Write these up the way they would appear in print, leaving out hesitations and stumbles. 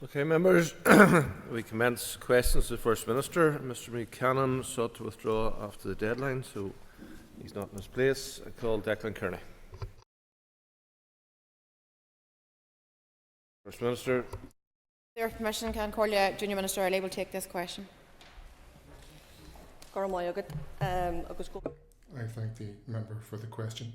Okay, members, we commence questions to the First Minister. Mr Buchanan sought to withdraw after the deadline, so he's not in his place. I call Declan Kearney. First Minister. With your permission, can Corlia, Junior Minister Early will take this question. I thank the member for the question.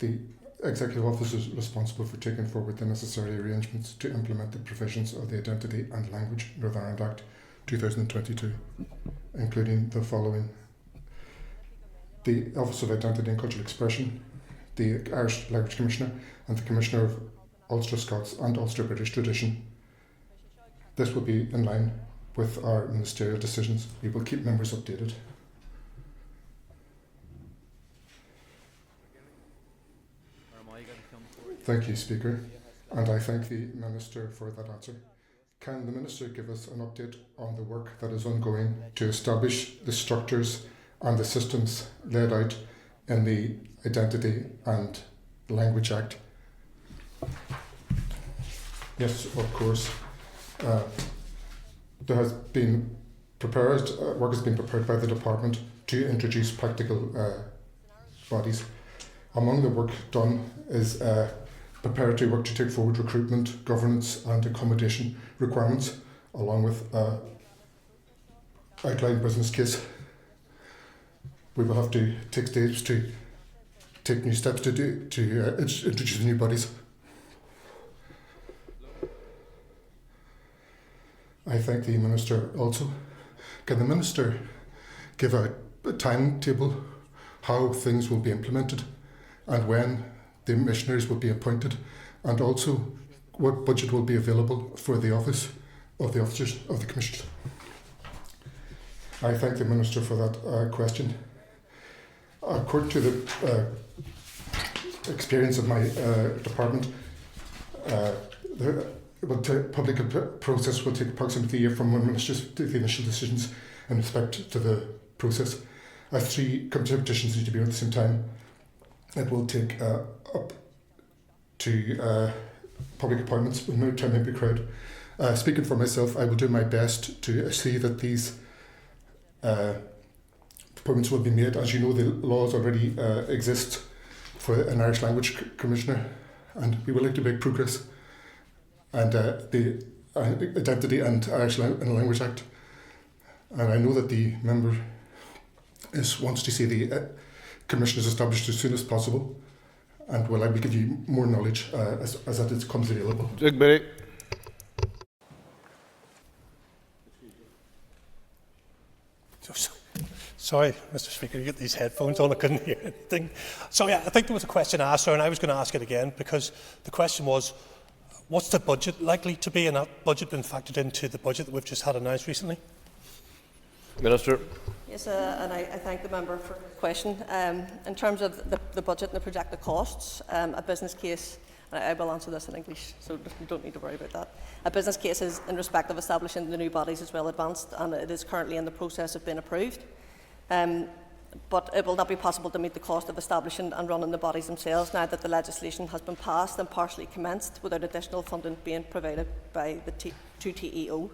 The Executive Office is responsible for taking forward the necessary arrangements to implement the provisions of the Identity and Language Northern Ireland Act 2022, including the following: the Office of Identity and Cultural Expression, the Irish Language Commissioner, and the Commissioner of Ulster Scots and Ulster British Tradition. This will be in line with our ministerial decisions. We will keep members updated. Thank you, Speaker, and I thank the Minister for that answer. Can the Minister give us an update on the work that is ongoing to establish the structures and the systems laid out in the Identity and Language Act? Yes, of course. There has been work has been prepared by the Department to introduce practical bodies. Among the work done is preparatory work to take forward recruitment, governance and accommodation requirements, along with outline business case. We will have to take steps to take new steps to introduce new bodies. I thank the Minister also. Can the Minister give a timetable how things will be implemented and when the missionaries will be appointed, and also what budget will be available for the office of the officers of the Commissioners? I thank the Minister for that question. According to the experience of my department, the public process will take approximately a year from when ministers take the initial decisions in respect to the process. As 3 competitions need to be at the same time, it will take up to public appointments when no time may be crowd. Speaking for myself, I will do my best to see that these appointments will be made. As you know, the laws already exist for an Irish Language Commissioner, and we would like to make progress. And the Identity and Irish Language Act. And I know that the member wants to see the commissioners established as soon as possible, and will I will give you more knowledge as that it comes available. Sorry, Mr. Speaker, you get these headphones on, I couldn't hear anything. So yeah, I think there was a question asked there, and I was going to ask it again, because the question was, what's the budget likely to be, and that budget been factored into the budget that we've just had announced recently? Minister. Yes, and I thank the member for the question. In terms of the budget and the projected costs, a business case, and I will answer this in English, so you don't need to worry about that. A business case is in respect of establishing the new bodies is well advanced, and it is currently in the process of being approved. But it will not be possible to meet the cost of establishing and running the bodies themselves now that the legislation has been passed and partially commenced without additional funding being provided by the 2TEO.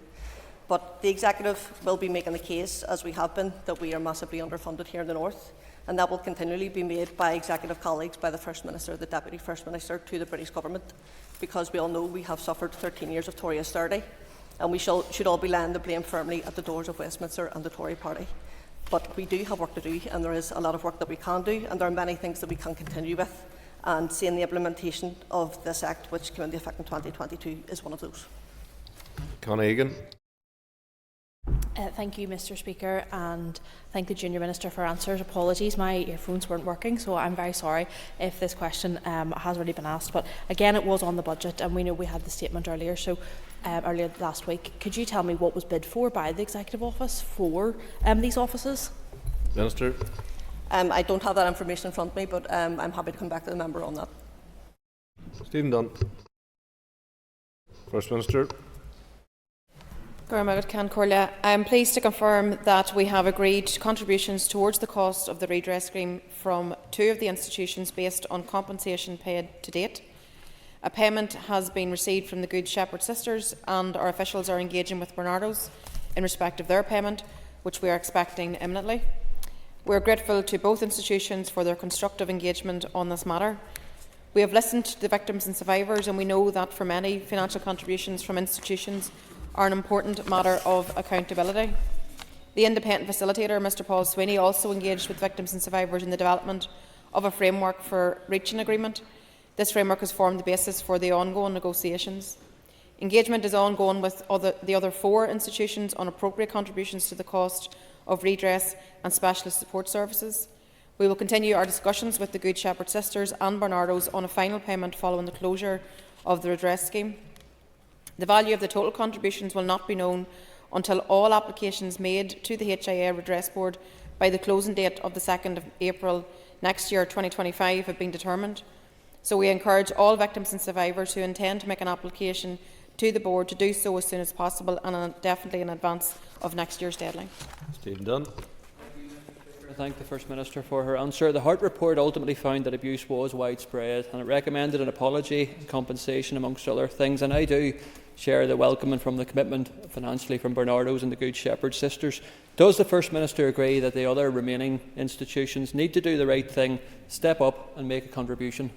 But the Executive will be making the case, as we have been, that we are massively underfunded here in the North, and that will continually be made by Executive colleagues, by the First Minister, the Deputy First Minister, to the British Government, because we all know we have suffered 13 years of Tory austerity, and we should all be laying the blame firmly at the doors of Westminster and the Tory party. But we do have work to do, and there is a lot of work that we can do, and there are many things that we can continue with, and seeing the implementation of this Act, which came into effect in 2022, is one of those. Conor Egan. Thank you, Mr. Speaker, and thank the Junior Minister for answers. Apologies, my earphones weren't working, so I'm very sorry if this question has already been asked. But again, it was on the budget, and we know we had the statement earlier. So earlier last week, could you tell me what was bid for by the Executive Office for these offices? Minister. I don't have that information in front of me, but I'm happy to come back to the member on that. Stephen Dunn. First Minister. I am pleased to confirm that we have agreed contributions towards the cost of the redress scheme from 2 of the institutions based on compensation paid to date. A payment has been received from the Good Shepherd Sisters, and our officials are engaging with Barnardo's in respect of their payment, which we are expecting imminently. We are grateful to both institutions for their constructive engagement on this matter. We have listened to the victims and survivors, and we know that for many, financial contributions from institutions are an important matter of accountability. The independent facilitator, Mr Paul Sweeney, also engaged with victims and survivors in the development of a framework for reaching agreement. This framework has formed the basis for the ongoing negotiations. Engagement is ongoing with the other 4 institutions on appropriate contributions to the cost of redress and specialist support services. We will continue our discussions with the Good Shepherd Sisters and Barnardo's on a final payment following the closure of the redress scheme. The value of the total contributions will not be known until all applications made to the HIA Redress Board by the closing date of the 2nd of April next year, 2025, have been determined. So we encourage all victims and survivors who intend to make an application to the Board to do so as soon as possible, and definitely in advance of next year's deadline. Stephen Dunn. I thank the First Minister for her answer. The Hart report ultimately found that abuse was widespread, and it recommended an apology and compensation amongst other things, and I do share the welcome and from the commitment financially from Barnardo's and the Good Shepherd Sisters. Does the First Minister agree that the other remaining institutions need to do the right thing, step up and make a contribution?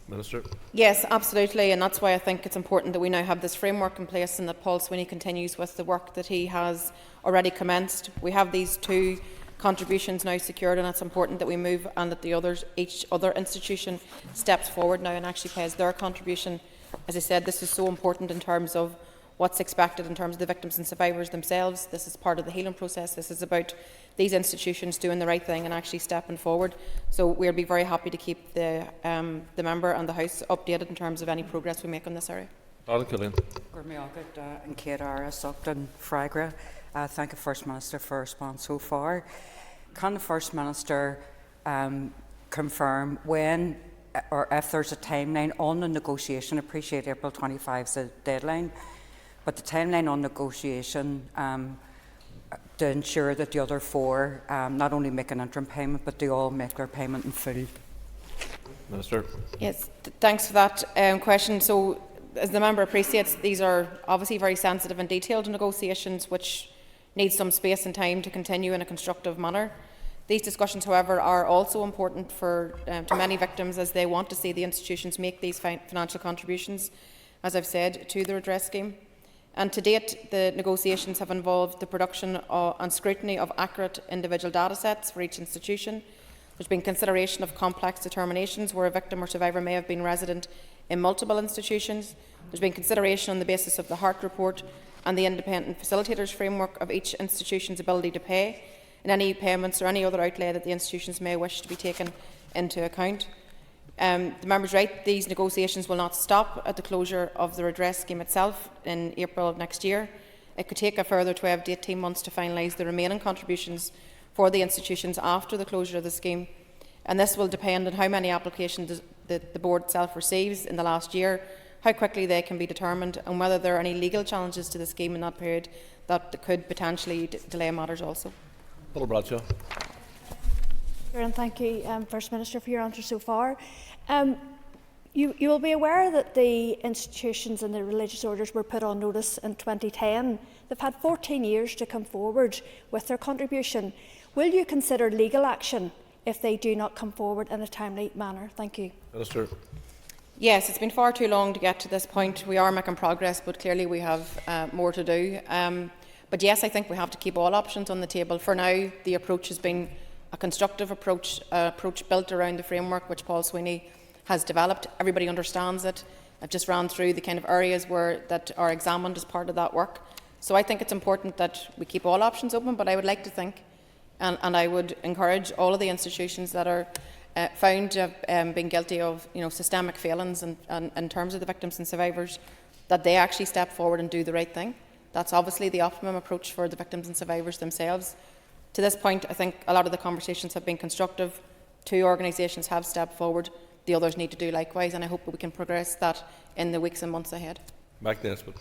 Minister. Yes, absolutely, and that's why I think it's important that we now have this framework in place and that Paul Sweeney continues with the work that he has already commenced. We have these 2 contributions now secured, and it's important that we move and that each other institution steps forward now and actually pays their contribution. As I said, this is so important in terms of what's expected in terms of the victims and survivors themselves. This is part of the healing process. This is about these institutions doing the right thing and actually stepping forward. So we'll be very happy to keep the member and the House updated in terms of any progress we make on this area. Alan Killian. Thank the First Minister for her response so far. Can the First Minister confirm when or if there's a timeline on the negotiation? I appreciate April 25 is the deadline, but the timeline on negotiation to ensure that the other 4 not only make an interim payment, but they all make their payment in full. Minister. Yes, thanks for that question. So, as the member appreciates, these are obviously very sensitive and detailed negotiations which need some space and time to continue in a constructive manner. These discussions, however, are also important to many victims, as they want to see the institutions make these financial contributions, as I've said, to the redress scheme. And to date, the negotiations have involved the production and scrutiny of accurate individual data sets for each institution. There's been consideration of complex determinations where a victim or survivor may have been resident in multiple institutions. There's been consideration on the basis of the Hart report and the independent facilitators framework of each institution's ability to pay, and any payments or any other outlay that the institutions may wish to be taken into account. The member's right, these negotiations will not stop at the closure of the redress scheme itself in April of next year. It could take a further 12 to 18 months to finalise the remaining contributions for the institutions after the closure of the scheme, and this will depend on how many applications the Board itself receives in the last year, how quickly they can be determined, and whether there are any legal challenges to the scheme in that period that could potentially delay matters also. Paul Bradshaw. And thank you, First Minister, for your answer so far. You will be aware that the institutions and the religious orders were put on notice in 2010. They've had 14 years to come forward with their contribution. Will you consider legal action if they do not come forward in a timely manner? Thank you. Minister. Yes, it's been far too long to get to this point. We are making progress, but clearly we have more to do. But yes, I think we have to keep all options on the table. For now, the approach has been a constructive approach, built around the framework which Paul Sweeney has developed. Everybody understands it. I've just ran through the kind of areas that are examined as part of that work. So I think it's important that we keep all options open, but I would like to think, and I would encourage all of the institutions that are found to have been guilty of systemic failings and in terms of the victims and survivors, that they actually step forward and do the right thing. That's obviously the optimum approach for the victims and survivors themselves. To this point, I think a lot of the conversations have been constructive. 2 organisations have stepped forward. The others need to do likewise, and I hope that we can progress that in the weeks and months ahead. Mac Nesbitt.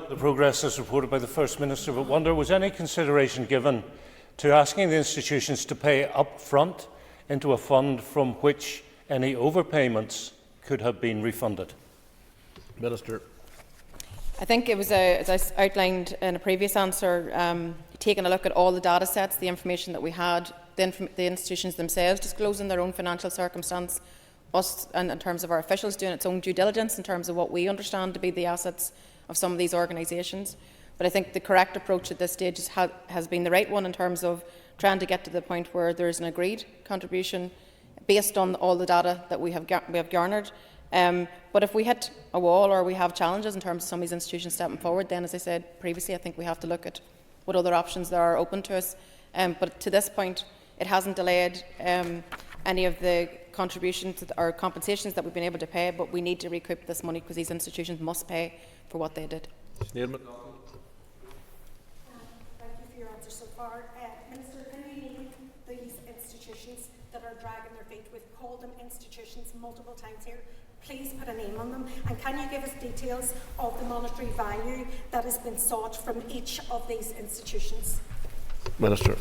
The progress as reported by the First Minister, but wonder, was any consideration given to asking the institutions to pay up front into a fund from which any overpayments could have been refunded? Minister. I think it was, as I outlined in a previous answer, taking a look at all the data sets, the information that we had, the institutions themselves disclosing their own financial circumstance, us and in terms of our officials doing its own due diligence in terms of what we understand to be the assets of some of these organisations. But I think the correct approach at this stage has been the right one in terms of trying to get to the point where there is an agreed contribution based on all the data that we have garnered. But if we hit a wall or we have challenges in terms of some of these institutions stepping forward, then, as I said previously, I think we have to look at what other options there are open to us. But to this point, it hasn't delayed any of the contributions or compensations that we've been able to pay, but we need to recoup this money because these institutions must pay for what they did. Thank you for your answer so far. Minister, can you name these institutions that are dragging their feet? We've called them institutions multiple times here. Please put a name on them. And can you give us details of the monetary value that has been sought from each of these institutions? Minister.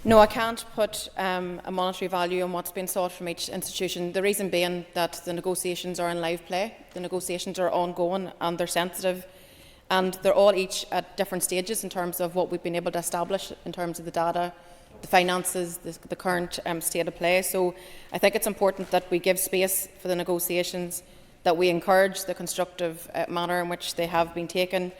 No, I can't put a monetary value on what's been sought from each institution. The reason being that the negotiations are in live play. The negotiations are ongoing and they're sensitive, and they're all each at different stages in terms of what we've been able to establish in terms of the data, the finances, the current state of play. So I think it's important that we give space for the negotiations, that we encourage the constructive manner in which they have been taken.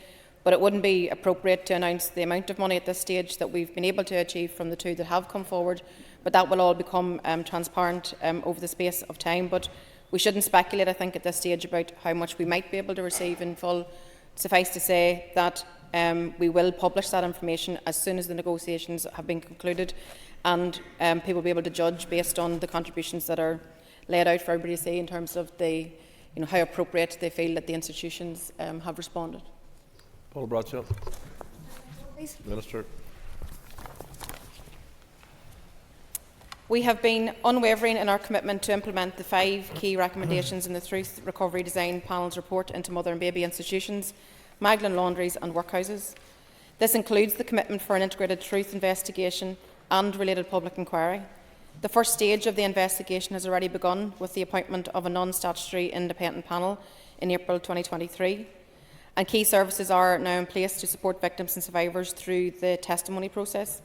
But it wouldn't be appropriate to announce the amount of money at this stage that we've been able to achieve from the two that have come forward. But that will all become transparent over the space of time. But we shouldn't speculate, I think, at this stage about how much we might be able to receive in full. Suffice to say that we will publish that information as soon as the negotiations have been concluded, and people will be able to judge based on the contributions that are laid out for everybody to see in terms of how appropriate they feel that the institutions have responded. Paul Bradshaw. Minister. We have been unwavering in our commitment to implement the 5 key recommendations in the Truth Recovery Design Panel's report into mother and baby institutions, Magdalen laundries and workhouses. This includes the commitment for an integrated truth investigation and related public inquiry. The first stage of the investigation has already begun with the appointment of a non-statutory independent panel in April 2023. And key services are now in place to support victims and survivors through the testimony process.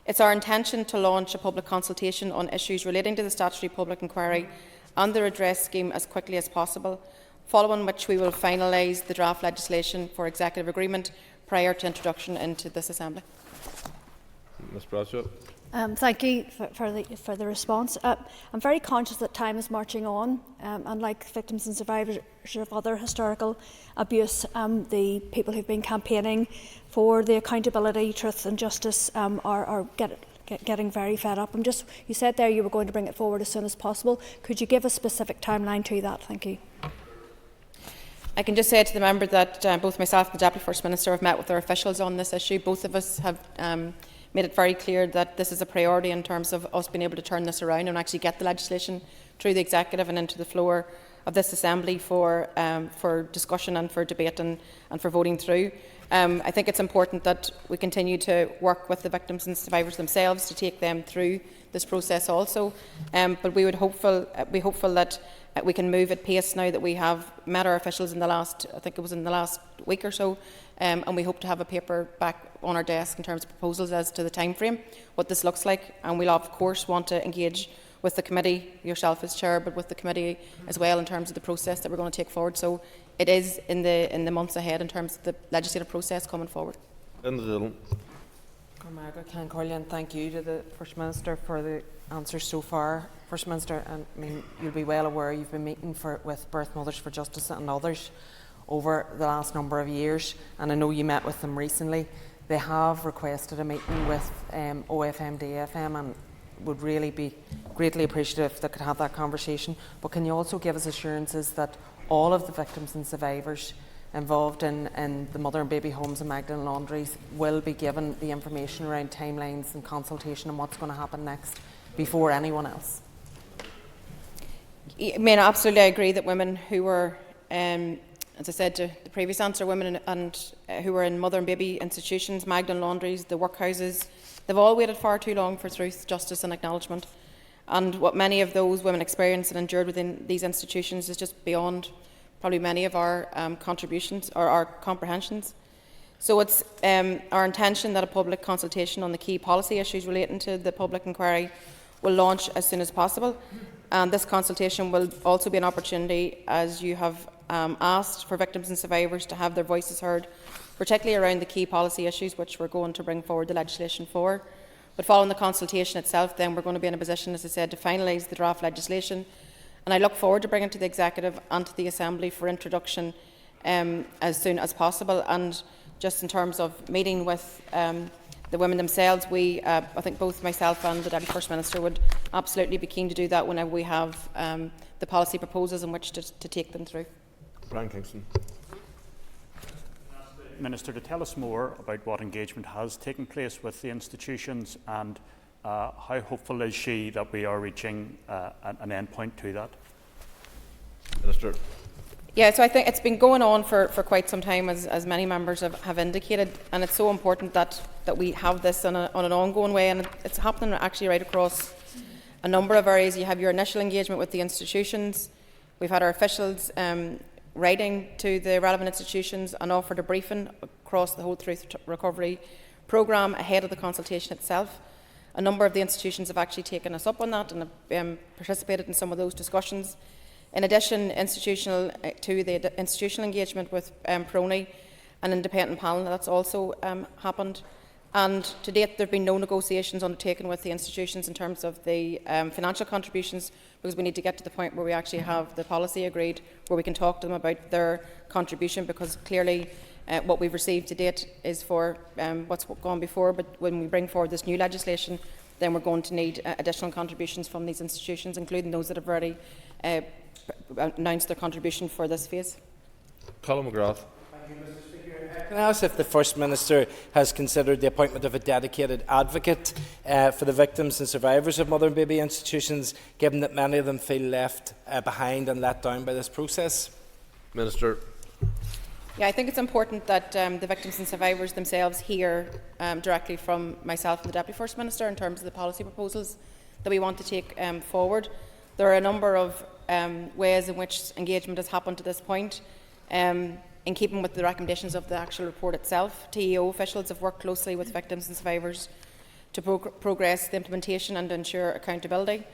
It's our intention to launch a public consultation on issues relating to the statutory public inquiry and the redress scheme as quickly as possible, following which we will finalise the draft legislation for executive agreement prior to introduction into this Assembly. Ms Bradshaw. Thank you for the response. I'm very conscious that time is marching on, and like victims and survivors of other historical abuse, the people who've been campaigning for the accountability, truth and justice are getting very fed up. You said there you were going to bring it forward as soon as possible. Could you give a specific timeline to that? Thank you. I can just say to the member that both myself and the Deputy First Minister have met with our officials on this issue. Both of us have made it very clear that this is a priority in terms of us being able to turn this around and actually get the legislation through the Executive and into the floor of this Assembly for discussion and for debate and for voting through. I think it's important that we continue to work with the victims and survivors themselves to take them through this process also. But we would be hopeful that we can move at pace now that we have met our officials in the last week or so, and we hope to have a paper back on our desk in terms of proposals as to the time frame, what this looks like, and we'll of course want to engage with the committee, yourself as chair, but with the committee as well in terms of the process that we're going to take forward. So it is in the months ahead in terms of the legislative process coming forward. And thank you to the First Minister for the answers so far. First Minister, you'll be well aware you've been meeting with Birth Mothers for Justice and others over the last number of years, and I know you met with them recently. They have requested a meeting with OFM DFM and would really be greatly appreciative if they could have that conversation. But can you also give us assurances that all of the victims and survivors involved in the mother and baby homes and Magdalen laundries will be given the information around timelines and consultation and what's going to happen next before anyone else? Absolutely, I agree that women who were, as I said to the previous answer, women who were in mother and baby institutions, Magdalen laundries, the workhouses, they've all waited far too long for truth, justice and acknowledgement. And what many of those women experienced and endured within these institutions is just beyond probably many of our contributions or our comprehensions. So it's our intention that a public consultation on the key policy issues relating to the public inquiry will launch as soon as possible. And this consultation will also be an opportunity, as you have asked, for victims and survivors to have their voices heard, particularly around the key policy issues which we're going to bring forward the legislation for. But following the consultation itself, then we're going to be in a position, as I said, to finalise the draft legislation. And I look forward to bringing it to the Executive and to the Assembly for introduction as soon as possible. And just in terms of meeting with the women themselves, I think both myself and the Deputy First Minister would absolutely be keen to do that whenever we have the policy proposals in which to take them through. Brian Kingston. Minister, to tell us more about what engagement has taken place with the institutions and how hopeful is she that we are reaching an end point to that? Minister. Yeah, so I think it's been going on for quite some time, as many members have indicated, and it's so important that we have this on an ongoing way, and it's happening actually right across a number of areas. You have your initial engagement with the institutions. We've had our officials writing to the relevant institutions and offered a briefing across the whole Truth Recovery programme ahead of the consultation itself. A number of the institutions have actually taken us up on that and have participated in some of those discussions. In addition, to the institutional engagement with PRONI, an independent panel, that's also happened. And to date, there have been no negotiations undertaken with the institutions in terms of the financial contributions, because we need to get to the point where we actually have the policy agreed, where we can talk to them about their contribution, because clearly what we've received to date is for what's gone before, but when we bring forward this new legislation, then we're going to need additional contributions from these institutions, including those that have already announced their contribution for this phase. Colin McGrath. Can I ask if the First Minister has considered the appointment of a dedicated advocate for the victims and survivors of mother and baby institutions, given that many of them feel left behind and let down by this process? Minister. Yeah, I think it's important that the victims and survivors themselves hear directly from myself and the Deputy First Minister in terms of the policy proposals that we want to take forward. There are a number of ways in which engagement has happened to this point. In keeping with the recommendations of the actual report itself, TEO officials have worked closely with victims and survivors to progress the implementation and ensure accountability.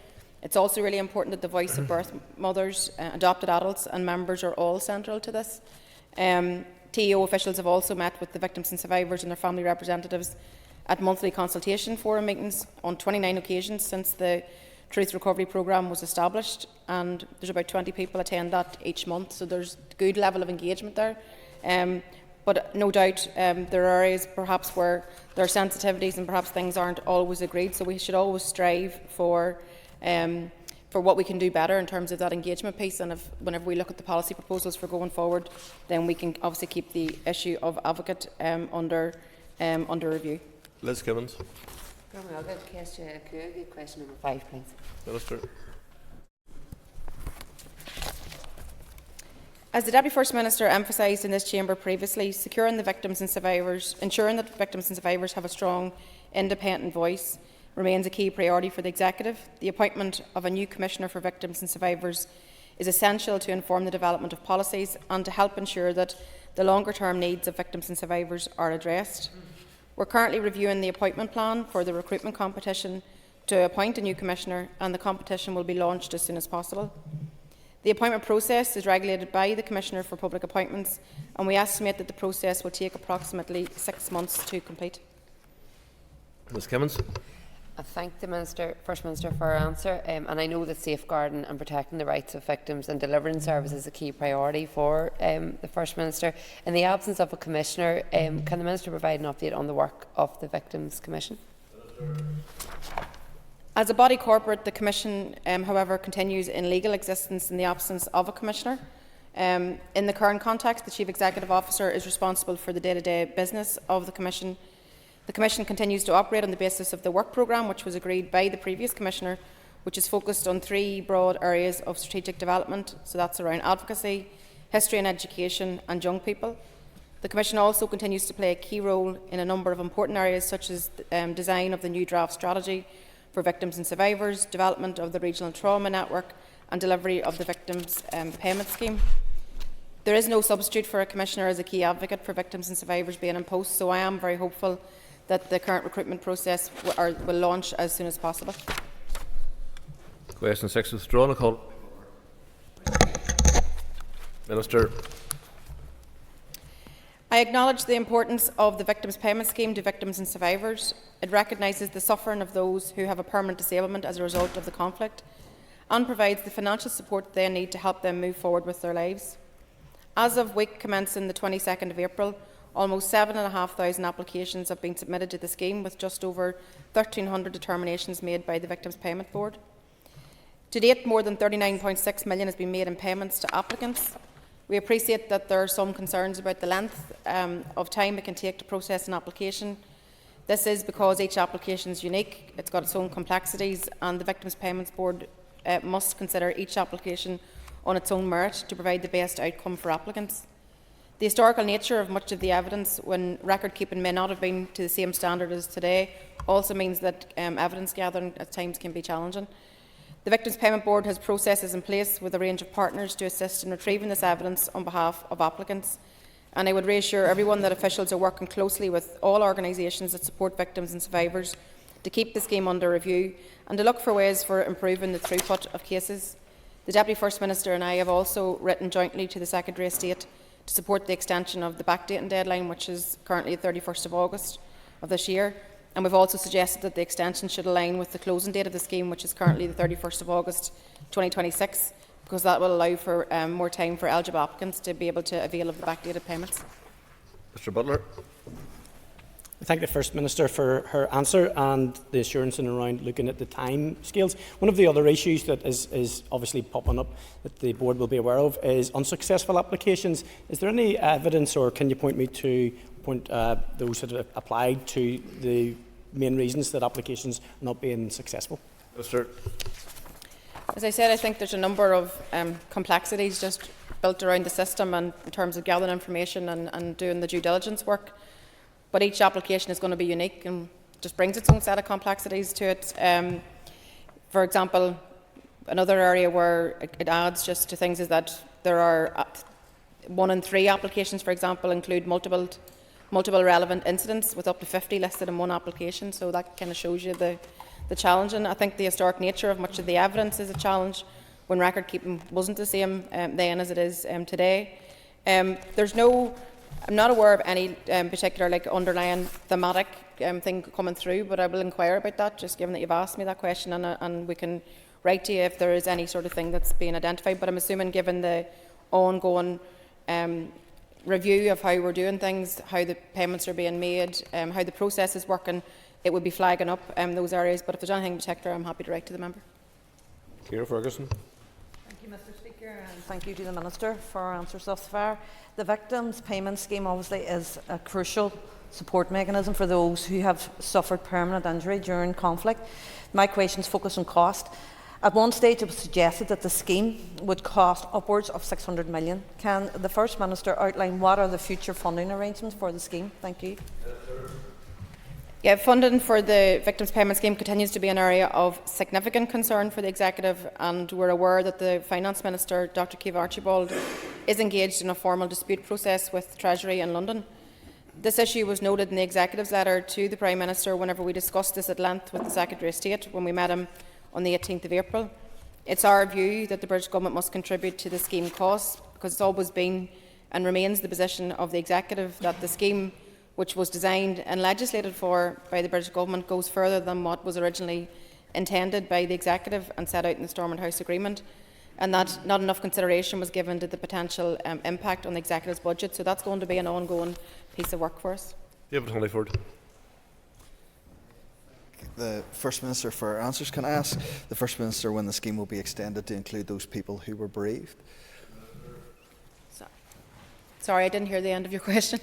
It's also really important that the voice of birth mothers, adopted adults and members are all central to this. TEO officials have also met with the victims and survivors and their family representatives at monthly consultation forum meetings on 29 occasions since the Truth Recovery programme was established, and there's about 20 people attend that each month, so there's a good level of engagement there. But no doubt there are areas perhaps where there are sensitivities and perhaps things aren't always agreed, so we should always strive for what we can do better in terms of that engagement piece, and whenever we look at the policy proposals for going forward, then we can obviously keep the issue of advocate under review. Liz Gibbons. Question number 5, please. Minister. As the Deputy First Minister emphasised in this chamber previously, ensuring that victims and survivors have a strong, independent voice remains a key priority for the Executive. The appointment of a new Commissioner for Victims and Survivors is essential to inform the development of policies and to help ensure that the longer-term needs of victims and survivors are addressed. We're currently reviewing the appointment plan for the recruitment competition to appoint a new Commissioner, and the competition will be launched as soon as possible. The appointment process is regulated by the Commissioner for Public Appointments, and we estimate that the process will take approximately 6 months to complete. Ms Kimmins. I thank the First Minister for her answer, and I know that safeguarding and protecting the rights of victims and delivering services is a key priority for the First Minister. In the absence of a Commissioner, can the Minister provide an update on the work of the Victims Commission? As a body corporate, the Commission, however, continues in legal existence in the absence of a Commissioner. In the current context, the Chief Executive Officer is responsible for the day-to-day business of the Commission. The Commission continues to operate on the basis of the work programme which was agreed by the previous Commissioner, which is focused on 3 broad areas of strategic development, so that's around advocacy, history and education and young people. The Commission also continues to play a key role in a number of important areas such as design of the new draft strategy for victims and survivors, development of the regional trauma network and delivery of the victims' payment scheme. There is no substitute for a Commissioner as a key advocate for victims and survivors being in post, so I am very hopeful that the current recruitment process will launch as soon as possible. Question 6 withdrawn. I call Minister. I acknowledge the importance of the Victims Payment Scheme to victims and survivors. It recognises the suffering of those who have a permanent disablement as a result of the conflict and provides the financial support they need to help them move forward with their lives. As of week commencing the 22nd of April, almost 7,500 applications have been submitted to the scheme, with just over 1,300 determinations made by the Victims Payment Board. To date, more than £39.6 million has been made in payments to applicants. We appreciate that there are some concerns about the length of time it can take to process an application. This is because each application is unique, it's got its own complexities, and the Victims Payments Board must consider each application on its own merit to provide the best outcome for applicants. The historical nature of much of the evidence, when record keeping may not have been to the same standard as today, also means that evidence gathering at times can be challenging. The Victims Payment Board has processes in place with a range of partners to assist in retrieving this evidence on behalf of applicants, and I would reassure everyone that officials are working closely with all organisations that support victims and survivors to keep the scheme under review and to look for ways for improving the throughput of cases. The Deputy First Minister and I have also written jointly to the Secretary of State to support the extension of the backdating deadline, which is currently the 31st of August of this year. And we've also suggested that the extension should align with the closing date of the scheme, which is currently the 31st of August 2026, because that will allow for more time for eligible applicants to be able to avail of the backdated payments. Mr Butler. I thank the First Minister for her answer and the assurance in and around looking at the time scales. One of the other issues that is obviously popping up that the Board will be aware of is unsuccessful applications. Is there any evidence, or can you point me to those that have applied to the main reasons that applications are not being successful? Minister. As I said, I think there's a number of complexities just built around the system and in terms of gathering information and doing the due diligence work. But each application is going to be unique and just brings its own set of complexities to it. For example, another area where it adds just to things is that there are 1 in 3 applications, for example, include multiple relevant incidents, with up to 50 listed in one application. So that kind of shows you the challenge. And I think the historic nature of much of the evidence is a challenge when record keeping wasn't the same then as it is today. I'm not aware of any particular underlying thematic thing coming through, but I will inquire about that, just given that you've asked me that question, and we can write to you if there is any sort of thing that's being identified. But I'm assuming, given the ongoing review of how we're doing things, how the payments are being made, how the process is working, it would be flagging up those areas. But if there's anything in particular, I'm happy to write to the member. Ciara Ferguson. Thank you, Mr Speaker, and thank you to the Minister for our answers thus far. The Victims Payment Scheme obviously is a crucial support mechanism for those who have suffered permanent injury during conflict. My questions focus on cost. At one stage it was suggested that the scheme would cost upwards of £600 million. Can the First Minister outline what are the future funding arrangements for the scheme? Thank you. Yeah, funding for the Victims Payment Scheme continues to be an area of significant concern for the Executive, and we're aware that the Finance Minister, Dr Keith Archibald, is engaged in a formal dispute process with Treasury in London. This issue was noted in the Executive's letter to the Prime Minister whenever we discussed this at length with the Secretary of State when we met him on the 18th of April. It's our view that the British Government must contribute to the scheme costs, because it's always been and remains the position of the Executive that the scheme, which was designed and legislated for by the British Government, goes further than what was originally intended by the Executive and set out in the Stormont House Agreement, and that not enough consideration was given to the potential impact on the Executive's budget. So that's going to be an ongoing piece of work for us. David Hunleyford. The First Minister for answers. Can I ask the First Minister when the scheme will be extended to include those people who were bereaved? Sorry, I didn't hear the end of your question.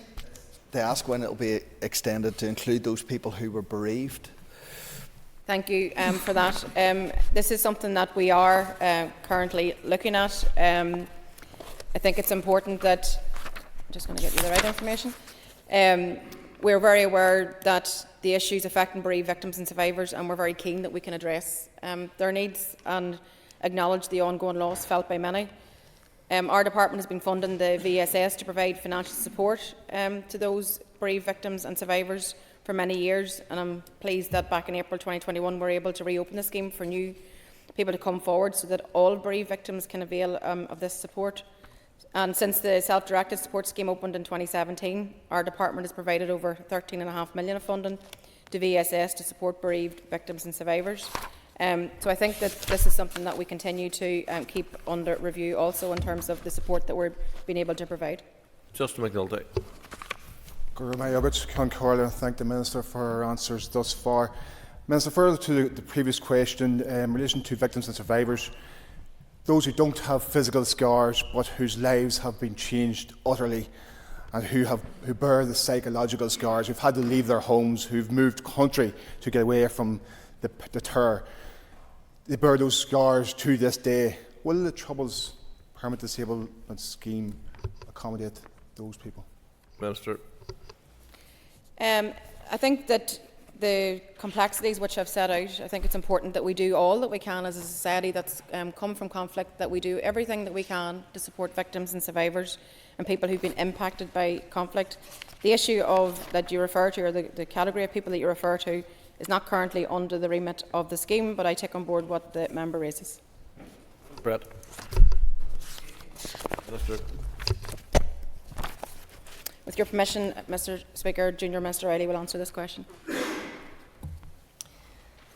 To ask when it will be extended to include those people who were bereaved. Thank you for that. This is something that we are currently looking at. I think it's important that, I'm just going to get you the right information. we're very aware that the issues affecting bereaved victims and survivors, and we're very keen that we can address their needs and acknowledge the ongoing loss felt by many. Our department has been funding the VSS to provide financial support to those bereaved victims and survivors for many years, and I'm pleased that back in April 2021 we were able to reopen the scheme for new people to come forward so that all bereaved victims can avail of this support. And since the self-directed support scheme opened in 2017, our department has provided over £13.5 million of funding to VSS to support bereaved victims and survivors. So I think that this is something that we continue to keep under review also in terms of the support that we're being able to provide. Justin McNulty. Thank the Minister for her answers thus far. Minister, further to the previous question in relation to victims and survivors, those who don't have physical scars but whose lives have been changed utterly and who bear the psychological scars, who've had to leave their homes, who've moved country to get away from the terror, they bear those scars to this day. Will the Troubles Permanent Disablement Scheme accommodate those people? Minister. I think that the complexities which I've set out, I think it's important that we do all that we can as a society that's come from conflict, that we do everything that we can to support victims and survivors and people who've been impacted by conflict. The issue that you refer to, or the category of people that you refer to, is not currently under the remit of the scheme, but I take on board what the member raises. Brett. Minister. With your permission, Mr. Speaker, Junior Minister Riley will answer this question.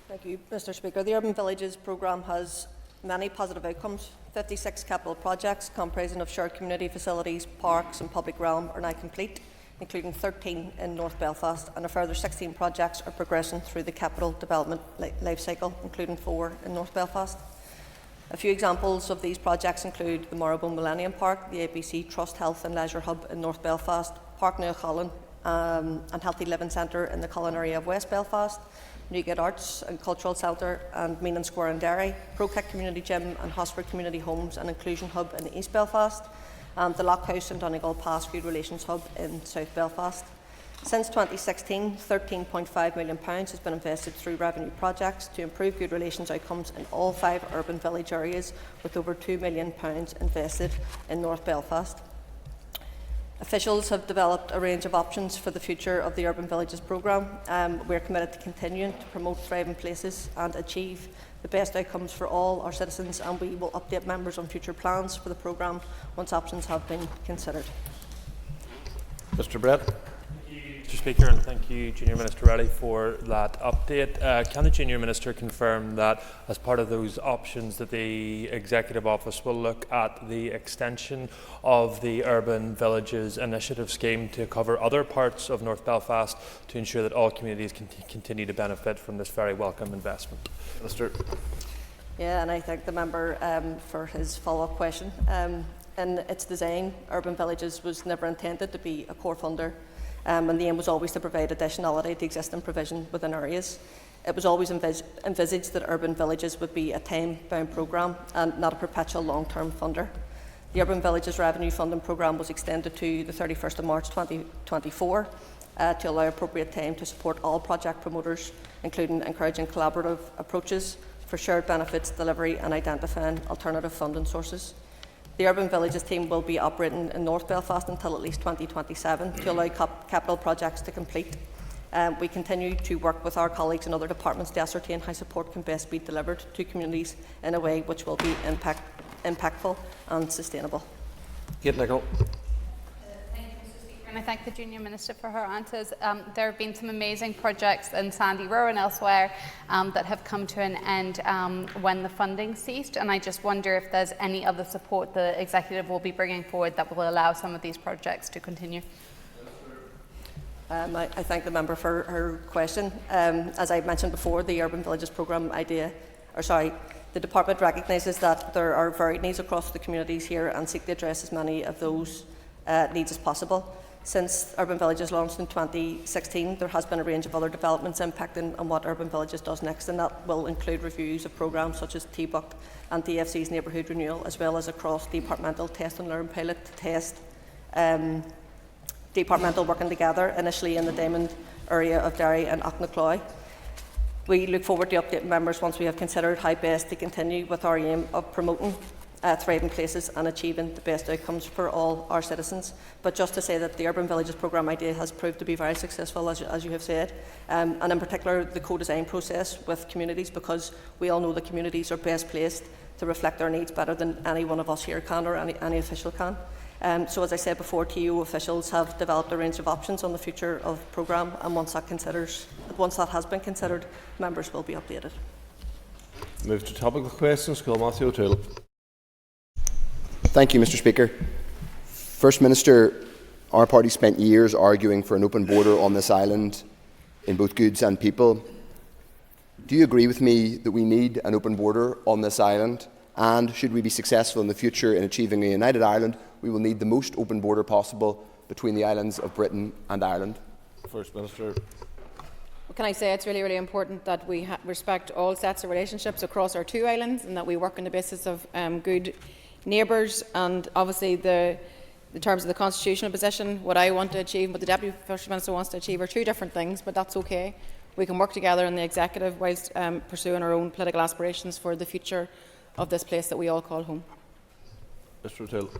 Thank you, Mr. Speaker. The Urban Villages programme has many positive outcomes. 56 capital projects comprising of shared community facilities, parks and public realm are now complete, including 13 in North Belfast, and a further 16 projects are progressing through the capital development life cycle, including 4 in North Belfast. A few examples of these projects include the Marrowbone Millennium Park, the ABC Trust Health and Leisure Hub in North Belfast, Park New Cullen and Healthy Living Centre in the Cullen area of West Belfast, Newgate Arts and Cultural Centre and Meanan Square in Derry, Prokick Community Gym and Hosford Community Homes and Inclusion Hub in East Belfast, and the Lock House and Donegal Pass Food Relations Hub in South Belfast. Since 2016, £13.5 million has been invested through revenue projects to improve good relations outcomes in all 5 urban village areas, with over £2 million invested in North Belfast. Officials have developed a range of options for the future of the Urban Villages programme. We are committed to continuing to promote thriving places and achieve the best outcomes for all our citizens, and we will update members on future plans for the programme once options have been considered. Mr. Brett. Mr. Speaker, and thank you, Junior Minister Riley, for that update. Can the Junior Minister confirm that as part of those options that the Executive Office will look at the extension of the Urban Villages Initiative scheme to cover other parts of North Belfast to ensure that all communities can continue to benefit from this very welcome investment? Minister. Yeah, and I thank the member for his follow-up question. In its design, Urban Villages was never intended to be a core funder. And the aim was always to provide additionality to existing provision within areas. It was always envisaged that Urban Villages would be a time-bound programme and not a perpetual long-term funder. The Urban Villages Revenue Funding Programme was extended to the 31st of March 2024 to allow appropriate time to support all project promoters, including encouraging collaborative approaches for shared benefits delivery and identifying alternative funding sources. The Urban Villages team will be operating in North Belfast until at least 2027 to allow capital projects to complete. We continue to work with our colleagues in other departments to ascertain how support can best be delivered to communities in a way which will be impactful and sustainable. Kate Nicholl. And I thank the Junior Minister for her answers. There have been some amazing projects in Sandy Row and elsewhere that have come to an end when the funding ceased, and I just wonder if there's any other support the Executive will be bringing forward that will allow some of these projects to continue. I thank the member for her question. As I mentioned before, the Urban Villages Programme the Department recognises that there are varied needs across the communities here and seek to address as many of those needs as possible. Since Urban Villages launched in 2016, there has been a range of other developments impacting on what Urban Villages does next, and that will include reviews of programmes such as TBUC and DFC's Neighbourhood Renewal, as well as a cross-departmental test and learn pilot to test departmental working together, initially in the Diamond area of Derry and Auchnacloy. We look forward to updating members once we have considered how best to continue with our aim of promoting thriving places and achieving the best outcomes for all our citizens. But just to say that the Urban Villages programme idea has proved to be very successful, as you have said, and in particular the co-design process with communities, because we all know the communities are best placed to reflect their needs better than any one of us here can, or any official can. So as I said before, TU officials have developed a range of options on the future of the programme, and once that has been considered, members will be updated. Move to topical questions. Call Matthew O'Toole. Thank you, Mr. Speaker. First Minister, our party spent years arguing for an open border on this island in both goods and people. Do you agree with me that we need an open border on this island? And should we be successful in the future in achieving a united Ireland, we will need the most open border possible between the islands of Britain and Ireland? First Minister. Can I say it's really, really important that we respect all sets of relationships across our two islands, and that we work on the basis of good neighbours. And obviously in terms of the constitutional position, what I want to achieve and what the Deputy First Minister wants to achieve are two different things, but that's okay. We can work together in the executive whilst pursuing our own political aspirations for the future of this place that we all call home. Mr. O'Toole.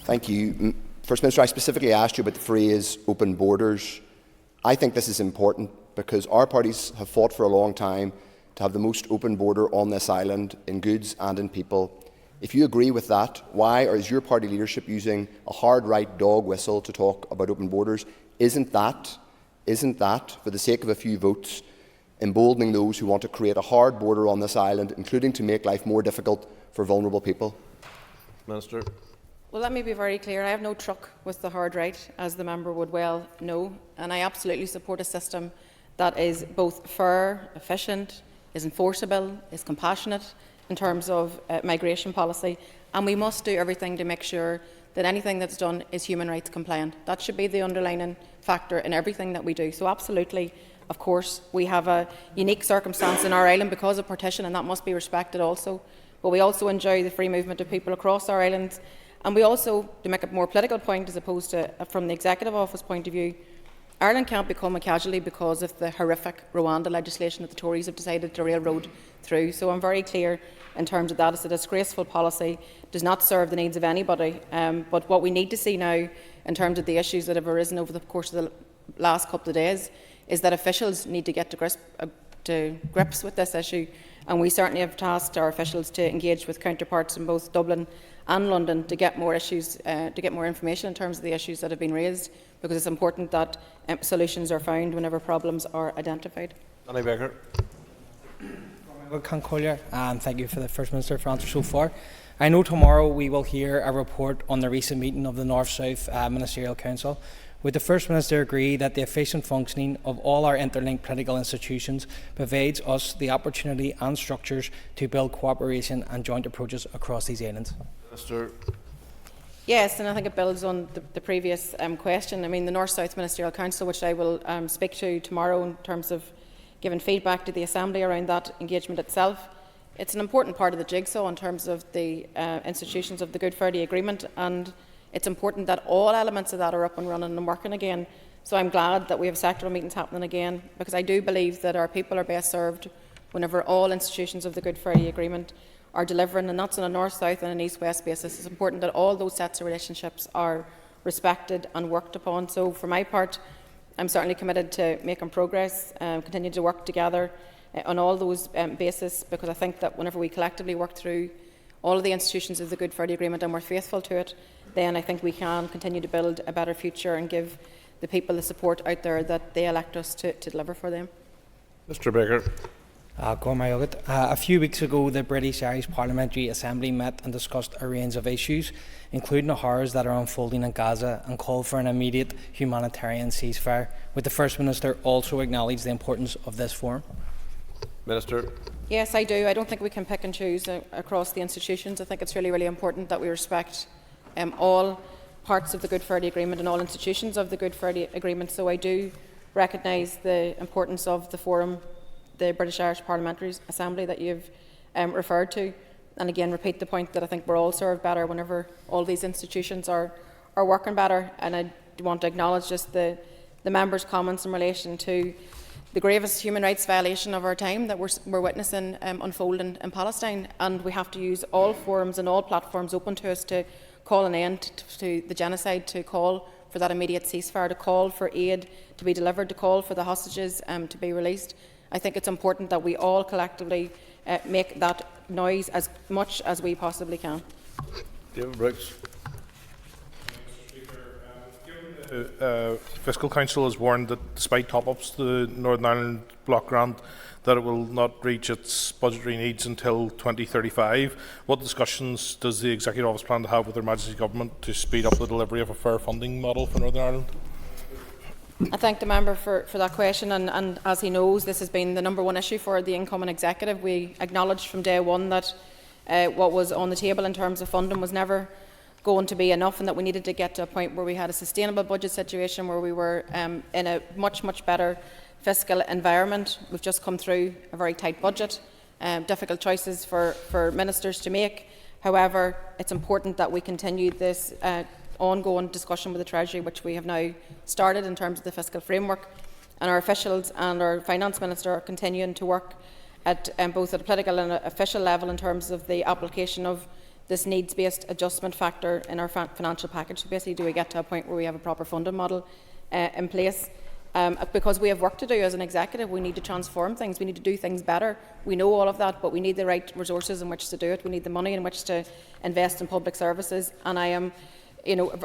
Thank you. First Minister, I specifically asked you about the phrase open borders. I think this is important because our parties have fought for a long time to have the most open border on this island in goods and in people. If you agree with that, why is your party leadership using a hard right dog whistle to talk about open borders? Isn't that, for the sake of a few votes, emboldening those who want to create a hard border on this island, including to make life more difficult for vulnerable people? Minister. Well, let me be very clear. I have no truck with the hard right, as the member would well know, and I absolutely support a system that is both fair, efficient, is enforceable, is compassionate in terms of migration policy, and we must do everything to make sure that anything that's done is human rights compliant. That should be the underlying factor in everything that we do. So absolutely, of course, we have a unique circumstance in our island because of partition, and that must be respected also. But we also enjoy the free movement of people across our islands. And we also, to make a more political point as opposed to from the Executive Office point of view, Ireland can't become a casualty because of the horrific Rwanda legislation that the Tories have decided to railroad through. So I'm very clear in terms of that. It's a disgraceful policy, does not serve the needs of anybody. But what we need to see now in terms of the issues that have arisen over the course of the last couple of days is that officials need to get to grips with this issue. And we certainly have tasked our officials to engage with counterparts in both Dublin and London to get more information in terms of the issues that have been raised, because it's important that solutions are found whenever problems are identified. Danny Baker. And thank you for the First Minister for answer so far. I know tomorrow we will hear a report on the recent meeting of the North-South Ministerial Council. Would the First Minister agree that the efficient functioning of all our interlinked political institutions provides us the opportunity and structures to build cooperation and joint approaches across these islands? Minister. Yes, and I think it builds on the previous question. I mean, the North-South Ministerial Council, which I will speak to tomorrow in terms of giving feedback to the Assembly around that engagement itself, it's an important part of the jigsaw in terms of the institutions of the Good Friday Agreement, and it's important that all elements of that are up and running and working again. So I'm glad that we have sectoral meetings happening again, because I do believe that our people are best served whenever all institutions of the Good Friday Agreement are delivering, and that's on a north-south and an east-west basis. It's important that all those sets of relationships are respected and worked upon. So for my part, I'm certainly committed to making progress, continue to work together on all those bases, because I think that whenever we collectively work through all of the institutions of the Good Friday Agreement and we're faithful to it, then I think we can continue to build a better future and give the people the support out there that they elect us to deliver for them. Mr. Baker. A few weeks ago, the British-Irish Parliamentary Assembly met and discussed a range of issues, including the horrors that are unfolding in Gaza, and called for an immediate humanitarian ceasefire. Would the First Minister also acknowledge the importance of this forum? Minister. Yes, I do. I don't think we can pick and choose across the institutions. I think it's really, really important that we respect all parts of the Good Friday Agreement and all institutions of the Good Friday Agreement. So I do recognise the importance of the forum, the British-Irish Parliamentary Assembly that you've referred to, and again repeat the point that I think we're all served better whenever all these institutions are working better. And I want to acknowledge just the members' comments in relation to the gravest human rights violation of our time that we're witnessing unfold in Palestine, and we have to use all forums and all platforms open to us to call an end to the genocide, to call for that immediate ceasefire, to call for aid to be delivered, to call for the hostages to be released. I think it's important that we all collectively make that noise as much as we possibly can. David Brooks. Fiscal Council has warned that despite top-ups to the Northern Ireland Block Grant, that it will not reach its budgetary needs until 2035. What discussions does the Executive Office plan to have with Her Majesty's Government to speed up the delivery of a fair funding model for Northern Ireland? I thank the member for that question, and as he knows, this has been the #1 issue for the incoming Executive. We acknowledged from day one that what was on the table in terms of funding was never going to be enough, and that we needed to get to a point where we had a sustainable budget situation, where we were in a much better fiscal environment. We've just come through a very tight budget, difficult choices for ministers to make. However, it's important that we continue this ongoing discussion with the Treasury, which we have now started in terms of the fiscal framework, and our officials and our Finance Minister are continuing to work at both at a political and official level in terms of the application of this needs-based adjustment factor in our financial package. So basically, do we get to a point where we have a proper funding model in place? Because we have work to do as an executive. We need to transform things. We need to do things better. We know all of that, but we need the right resources in which to do it. We need the money in which to invest in public services. And I am,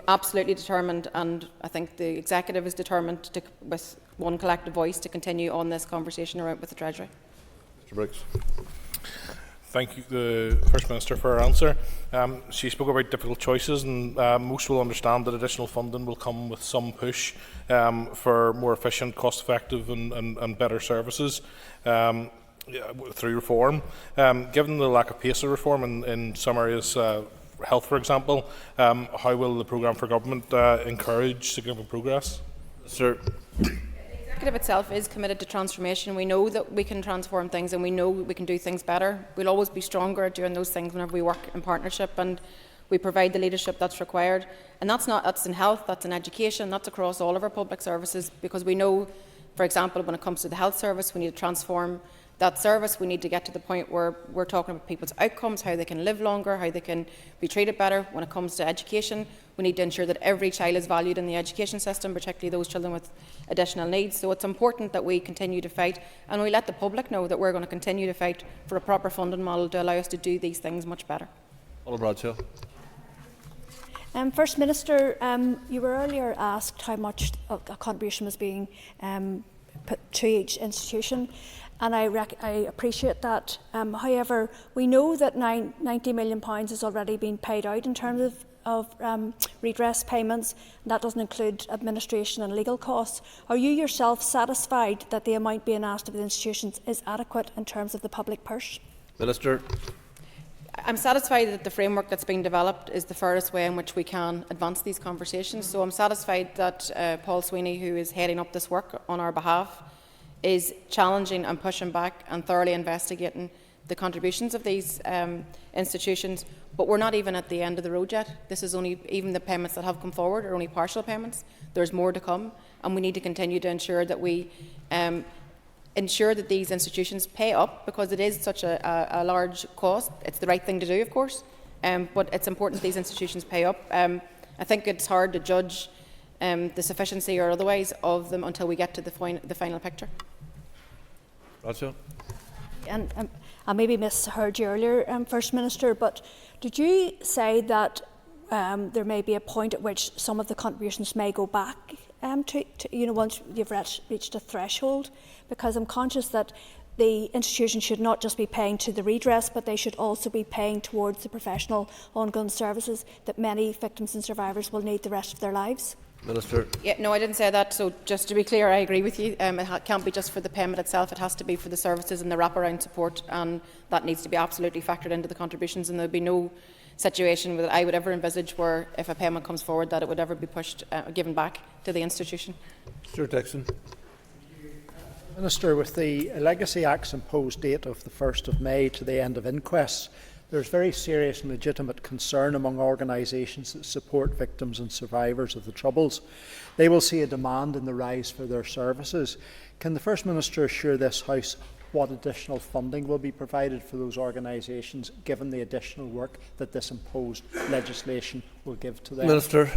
absolutely determined, and I think the executive is determined to, with one collective voice, to continue on this conversation around with the Treasury. Mr. Brooks. Thank you, the First Minister, for her answer. She spoke about difficult choices, and most will understand that additional funding will come with some push for more efficient, cost-effective and better services through reform. Given the lack of pace of reform in some areas, health for example, how will the programme for government encourage significant progress? Sir. The executive itself is committed to transformation. We know that we can transform things, and we know we can do things better. We'll always be stronger at doing those things whenever we work in partnership and we provide the leadership that's required. And that's in health, that's in education, that's across all of our public services, because we know, for example, when it comes to the health service, we need to transform that service. We need to get to the point where we're talking about people's outcomes, how they can live longer, how they can be treated better. When it comes to education, we need to ensure that every child is valued in the education system, particularly those children with additional needs. So it's important that we continue to fight, and we let the public know that we're going to continue to fight for a proper funding model to allow us to do these things much better. Bradshaw. First Minister, you were earlier asked how much a contribution was being put to each institution, and I appreciate that. However, we know that £90 million has already been paid out in terms of redress payments, and that doesn't include administration and legal costs. Are you yourself satisfied that the amount being asked of the institutions is adequate in terms of the public purse? Minister. I'm satisfied that the framework that's being developed is the fairest way in which we can advance these conversations. So I'm satisfied that Paul Sweeney, who is heading up this work on our behalf, is challenging and pushing back and thoroughly investigating the contributions of these institutions. But we're not even at the end of the road yet. This is only, even the payments that have come forward are only partial payments. There's more to come, and we need to continue to ensure that we ensure that these institutions pay up, because it is such a large cost. It's the right thing to do, of course, but it's important that these institutions pay up. I think it's hard to judge the sufficiency or otherwise of them until we get to the final picture. Bradshaw. And I maybe misheard you earlier, First Minister, but did you say that there may be a point at which some of the contributions may go back to once you've reached a threshold? Because I'm conscious that the institution should not just be paying to the redress, but they should also be paying towards the professional ongoing services that many victims and survivors will need the rest of their lives. Minister. Yeah, no, I didn't say that. So just to be clear, I agree with you. It can't be just for the payment itself. It has to be for the services and the wraparound support, and that needs to be absolutely factored into the contributions. And there'll be no situation that I would ever envisage where, if a payment comes forward, that it would ever be pushed, given back to the institution. Stuart Dixon. Minister, with the Legacy Act's imposed date of the 1st of May to the end of inquests, There's very serious and legitimate concern among organisations that support victims and survivors of the Troubles. They will see a demand in the rise for their services. Can the First Minister assure this House what additional funding will be provided for those organisations, given the additional work that this imposed legislation will give to them? Minister.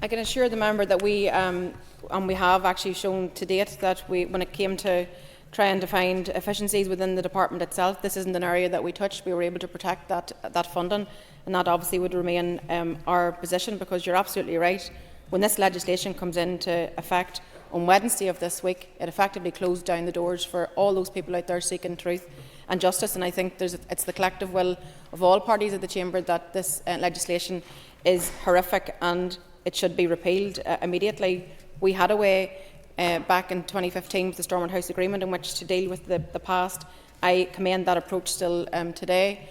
I can assure the member that we have actually shown to date that when it came to trying to find efficiencies within the department itself, this isn't an area that we touched. We were able to protect that funding, and that obviously would remain our position, because you're absolutely right. When this legislation comes into effect on Wednesday of this week, it effectively closed down the doors for all those people out there seeking truth and justice, and I think it's the collective will of all parties of the Chamber that this legislation is horrific and it should be repealed immediately. We had a way back in 2015 with the Stormont House Agreement in which to deal with the past. I commend that approach still today,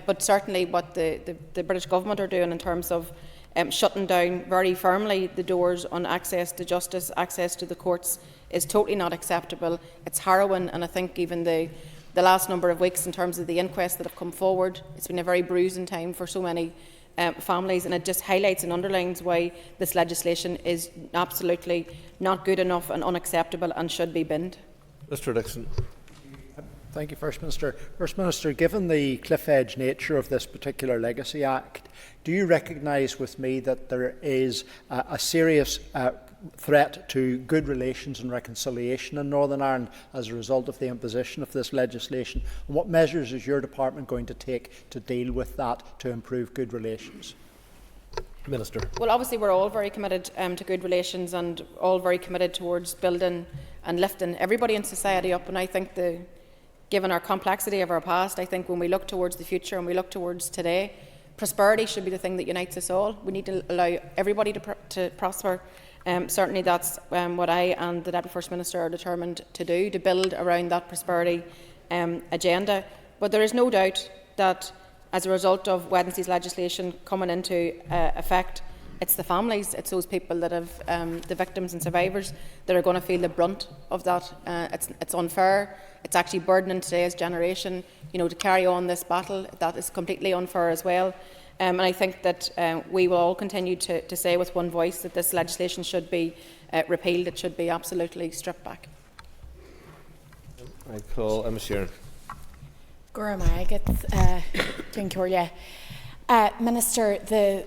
but certainly what the British Government are doing in terms of shutting down very firmly the doors on access to justice, access to the courts, is totally not acceptable. It's harrowing, and I think even the last number of weeks in terms of the inquests that have come forward, it's been a very bruising time for so many families, and it just highlights and underlines why this legislation is absolutely not good enough and unacceptable and should be binned. Mr Dixon. Thank you, First Minister. First Minister, given the cliff-edge nature of this particular Legacy Act, do you recognise with me that there is a serious threat to good relations and reconciliation in Northern Ireland as a result of the imposition of this legislation? And what measures is your department going to take to deal with that, to improve good relations? Minister. Well, obviously we're all very committed to good relations, and all very committed towards building and lifting everybody in society up, and I think given our complexity of our past, I think when we look towards the future and we look towards today, prosperity should be the thing that unites us all. We need to allow everybody to prosper. Certainly that's what I and the Deputy First Minister are determined to do, to build around that prosperity agenda. But there is no doubt that as a result of Wednesday's legislation coming into effect, it's the families, it's those people that have, the victims and survivors, that are going to feel the brunt of that. It's unfair. It's actually burdening today's generation, to carry on this battle. That is completely unfair as well. And I think that we will all continue to say with one voice that this legislation should be repealed. It should be absolutely stripped back. I call Emma Sheeran. Minister,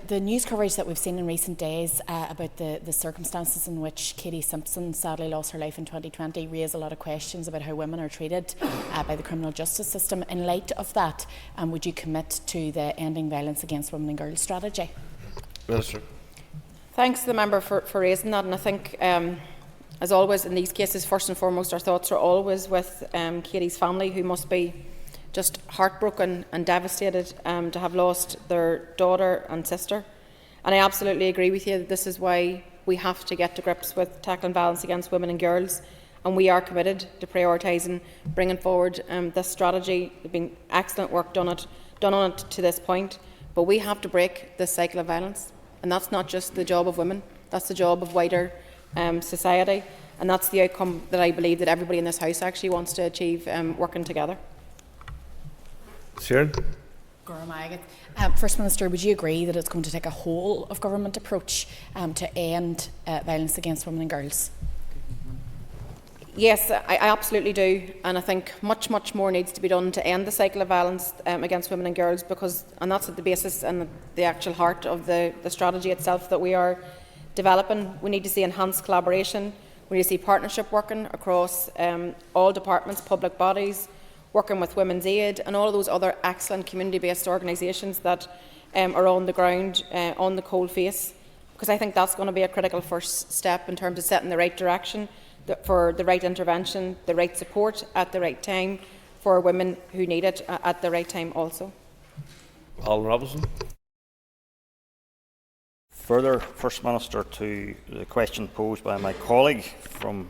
the news coverage that we've seen in recent days about the circumstances in which Katie Simpson sadly lost her life in 2020 raise a lot of questions about how women are treated by the criminal justice system. In light of that, would you commit to the Ending Violence Against Women and Girls strategy? Minister. Thanks to the member for raising that, and I think as always in these cases, first and foremost our thoughts are always with Katie's family, who must be just heartbroken and devastated to have lost their daughter and sister. And I absolutely agree with you that this is why we have to get to grips with tackling violence against women and girls, and we are committed to prioritising bringing forward this strategy. There's been excellent work done on it to this point, but we have to break this cycle of violence, and that's not just the job of women, that's the job of wider society, and that's the outcome that I believe that everybody in this House actually wants to achieve working together. Sharon. First Minister, would you agree that it's going to take a whole of government approach to end violence against women and girls? Yes, I absolutely do, and I think much more needs to be done to end the cycle of violence against women and girls, and that's at the basis and the actual heart of the strategy itself that we are developing. We need to see enhanced collaboration, we need to see partnership working across all departments, public bodies, working with Women's Aid and all of those other excellent community-based organisations that are on the ground, on the coal face, because I think that's going to be a critical first step in terms of setting the right direction for the right intervention, the right support at the right time for women who need it at the right time also. Alan Robinson. Further, First Minister, to the question posed by my colleague from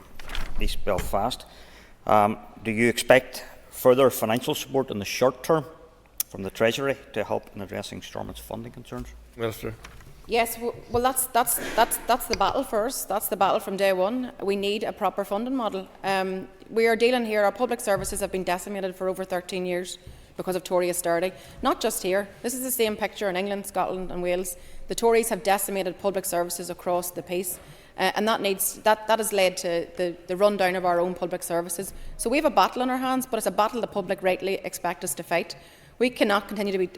East Belfast, do you expect further financial support in the short term from the Treasury to help in addressing Stormont's funding concerns? Minister. Yes, well, that's the battle for us. That's the battle from day one. We need a proper funding model. We are dealing here. Our public services have been decimated for over 13 years because of Tory austerity. Not just here. This is the same picture in England, Scotland and Wales. The Tories have decimated public services across the piece. And that has led to the rundown of our own public services. So we have a battle on our hands, but it's a battle the public rightly expect us to fight. We cannot continue to be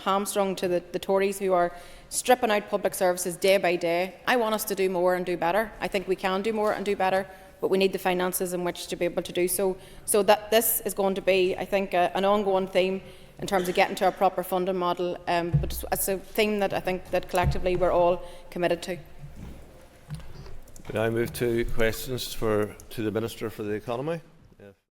hamstrung to the Tories who are stripping out public services day by day. I want us to do more and do better. I think we can do more and do better, but we need the finances in which to be able to do so. So that this is going to be, I think, an ongoing theme in terms of getting to a proper funding model, but it's a theme that I think that collectively we're all committed to. We now move to questions to the Minister for the Economy.